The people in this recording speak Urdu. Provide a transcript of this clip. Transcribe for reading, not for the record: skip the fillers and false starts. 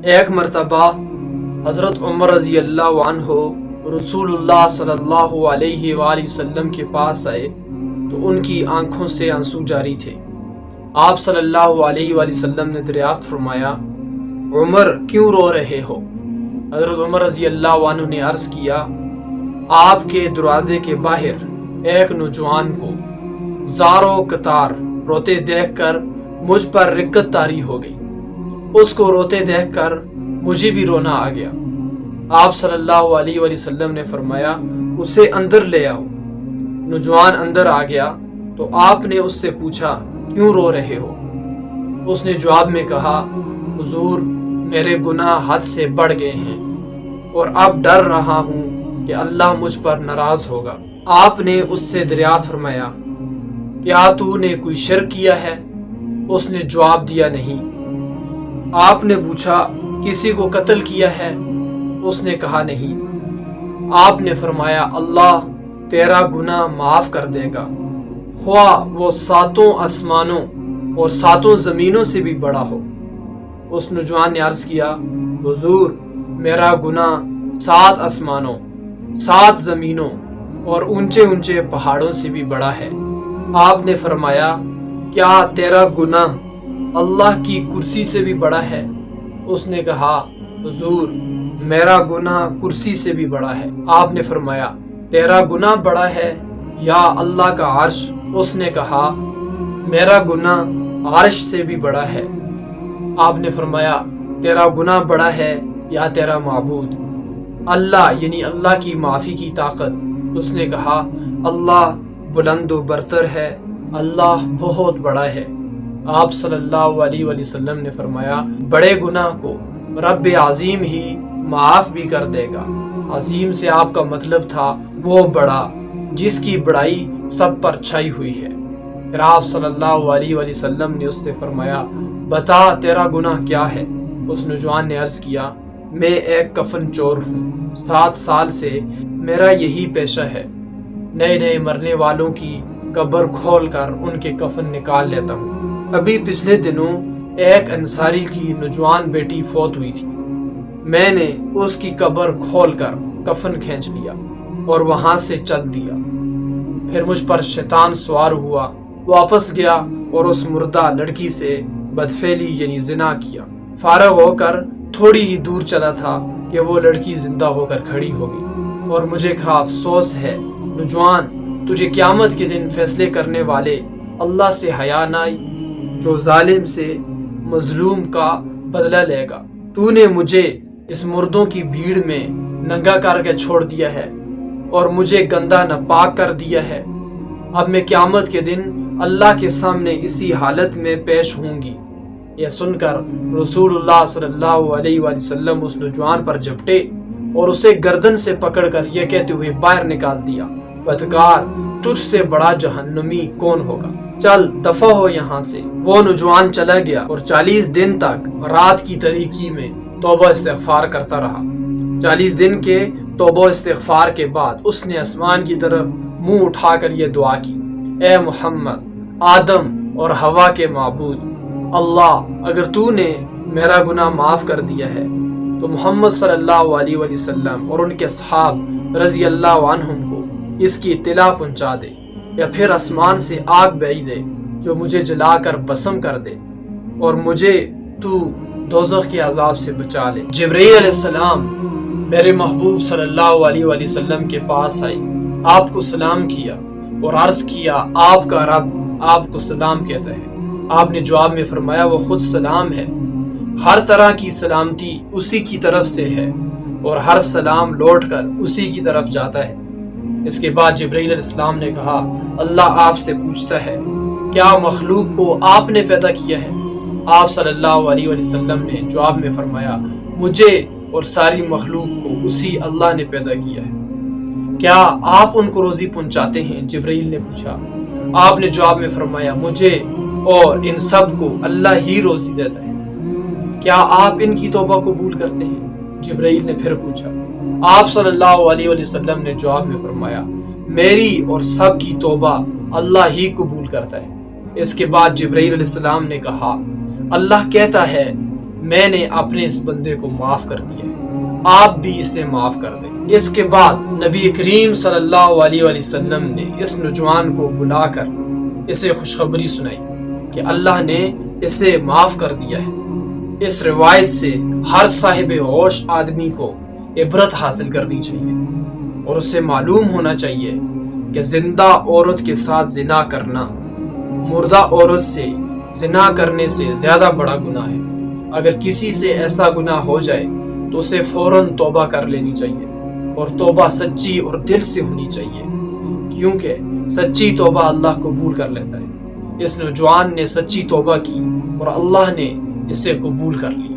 ایک مرتبہ حضرت عمر رضی اللہ عنہ رسول اللہ صلی اللہ علیہ وآلہ وسلم کے پاس آئے تو ان کی آنکھوں سے آنسو جاری تھے۔ آپ صلی اللہ علیہ وآلہ وسلم نے دریافت فرمایا، عمر کیوں رو رہے ہو؟ حضرت عمر رضی اللہ عنہ نے عرض کیا، آپ کے دروازے کے باہر ایک نوجوان کو زاروں قطار روتے دیکھ کر مجھ پر رقت طاری ہو گئی۔ اس کو روتے دیکھ کر مجھے بھی رونا آ گیا۔ آپ صلی اللہ علیہ وآلہ وسلم نے فرمایا، اسے اندر لے آؤ۔ نوجوان اندر آ گیا تو آپ نے اس سے پوچھا، کیوں رو رہے ہو؟ اس نے جواب میں کہا، حضور میرے گناہ حد سے بڑھ گئے ہیں اور اب ڈر رہا ہوں کہ اللہ مجھ پر ناراض ہوگا۔ آپ نے اس سے دریافت فرمایا، کیا تو نے کوئی شرک کیا ہے؟ اس نے جواب دیا، نہیں۔ آپ نے پوچھا، کسی کو قتل کیا ہے؟ اس نے کہا، نہیں۔ آپ نے فرمایا، اللہ تیرا گناہ معاف کر دے گا، خواہ وہ 7 آسمانوں اور 7 زمینوں سے بھی بڑا ہو۔ اس نوجوان نے عرض کیا، حضور میرا گناہ 7 آسمانوں، 7 زمینوں اور اونچے اونچے پہاڑوں سے بھی بڑا ہے۔ آپ نے فرمایا، کیا تیرا گناہ اللہ کی کرسی سے بھی بڑا ہے؟ اس نے کہا، حضور میرا گناہ کرسی سے بھی بڑا ہے۔ آپ نے فرمایا، تیرا گناہ بڑا ہے یا اللہ کا عرش؟ اس نے کہا، میرا گناہ عرش سے بھی بڑا ہے۔ آپ نے فرمایا، تیرا گناہ بڑا ہے یا تیرا معبود؟ اللہ یعنی اللہ کی معافی کی طاقت۔ اس نے کہا، اللہ بلند و برتر ہے، اللہ بہت بڑا ہے۔ آپ صلی اللہ علیہ وآلہ وسلم نے فرمایا، بڑے گناہ کو رب عظیم ہی معاف بھی کر دے گا۔ عظیم سے آپ کا مطلب تھا وہ بڑا جس کی بڑائی سب پر چھائی ہوئی ہے۔ پھر آپ صلی اللہ علیہ وآلہ وسلم نے اس سے فرمایا، بتا تیرا گناہ کیا ہے؟ اس نوجوان نے عرض کیا، میں ایک کفن چور ہوں، 7 سال سے میرا یہی پیشہ ہے، نئے نئے مرنے والوں کی قبر کھول کر ان کے کفن نکال لیتا ہوں۔ ابھی پچھلے دنوں ایک انصاری کی نوجوان بیٹی فوت ہوئی تھی، میں نے اس کی قبر کھول کر کفن کھینچ لیا اور وہاں سے چل دیا۔ پھر مجھ پر شیطان سوار ہوا، واپس گیا اور اس مردہ لڑکی سے بدفعلی یعنی زنا کیا۔ فارغ ہو کر تھوڑی ہی دور چلا تھا کہ وہ لڑکی زندہ ہو کر کھڑی ہو گئی، اور مجھے کہا، افسوس ہے نوجوان، تجھے قیامت کے دن فیصلے کرنے والے اللہ سے حیا نہ آئی، جو ظالم سے مظلوم کا بدلہ لے گا۔ تو نے مجھے اس مردوں کی بھیڑ میں ننگا کر کے چھوڑ دیا ہے اور مجھے گندا ناپاک کر دیا ہے۔ اب میں قیامت کے دن اللہ کے سامنے اسی حالت میں پیش ہوں گی۔ یہ سن کر رسول اللہ صلی اللہ علیہ وآلہ وسلم اس نوجوان پر جھپٹے اور اسے گردن سے پکڑ کر یہ کہتے ہوئے باہر نکال دیا، بدکار، تجھ سے بڑا جہنمی کون ہوگا؟ چل دفع ہو یہاں سے۔ وہ نوجوان چلا گیا اور 40 دن تک رات کی تاریکی میں توبہ استغفار کرتا رہا۔ 40 دن کے توبہ استغفار کے بعد اس نے آسمان کی طرف منہ اٹھا کر یہ دعا کی، اے محمد، آدم اور حوا کے معبود، اللہ اگر تو نے میرا گناہ معاف کر دیا ہے تو محمد صلی اللہ علیہ وآلہ وسلم اور ان کے اصحاب رضی اللہ عنہم کو اس کی اطلاع پہنچا دے، یا پھر آسمان سے آگ بھیج دے جو مجھے جلا کر بسم کر دے، اور مجھے تو دوزخ کے عذاب سے بچا لے۔ جبرائیل علیہ السلام میرے محبوب صلی اللہ علیہ وآلہ وسلم کے پاس آئی، آپ کو سلام کیا اور عرض کیا، آپ کا رب آپ کو سلام کہتا ہے۔ آپ نے جواب میں فرمایا، وہ خود سلام ہے، ہر طرح کی سلامتی اسی کی طرف سے ہے اور ہر سلام لوٹ کر اسی کی طرف جاتا ہے۔ اس کے بعد جبرائیل علیہ السلام نے کہا، اللہ آپ سے پوچھتا ہے، کیا مخلوق کو آپ نے پیدا کیا ہے؟ آپ صلی اللہ علیہ وآلہ وسلم نے جواب میں فرمایا، مجھے اور ساری مخلوق کو اسی اللہ نے پیدا کیا ہے۔ کیا آپ ان کو روزی پہنچاتے ہیں؟ جبرائیل نے پوچھا۔ آپ نے جواب میں فرمایا، مجھے اور ان سب کو اللہ ہی روزی دیتا ہے۔ کیا آپ ان کی توبہ قبول کرتے ہیں؟ جبرائیل نے پھر پوچھا۔ آپ صلی اللہ علیہ وسلم نے جواب میں فرمایا، میری اور سب کی توبہ اللہ ہی قبول کرتا ہے۔ اس کے بعد جبرائیل علیہ السلام نے کہا، اللہ کہتا ہے، میں نے اپنے اس بندے کو معاف کر دیا ہے، آپ بھی اسے معاف کر دیں۔ اس کے بعد نبی کریم صلی اللہ علیہ وسلم نے اس نوجوان کو بلا کر اسے خوشخبری سنائی کہ اللہ نے اسے معاف کر دیا ہے۔ اس روایت سے ہر صاحب ہوش آدمی کو عبرت حاصل کرنی چاہیے اور اسے معلوم ہونا چاہیے کہ زندہ عورت کے ساتھ زنا کرنا مردہ عورت سے زنا کرنے سے زیادہ بڑا گناہ ہے۔ اگر کسی سے ایسا گناہ ہو جائے تو اسے فوراً توبہ کر لینی چاہیے، اور توبہ سچی اور دل سے ہونی چاہیے، کیونکہ سچی توبہ اللہ قبول کر لیتا ہے۔ اس نوجوان نے سچی توبہ کی اور اللہ نے اسے قبول کر لیا۔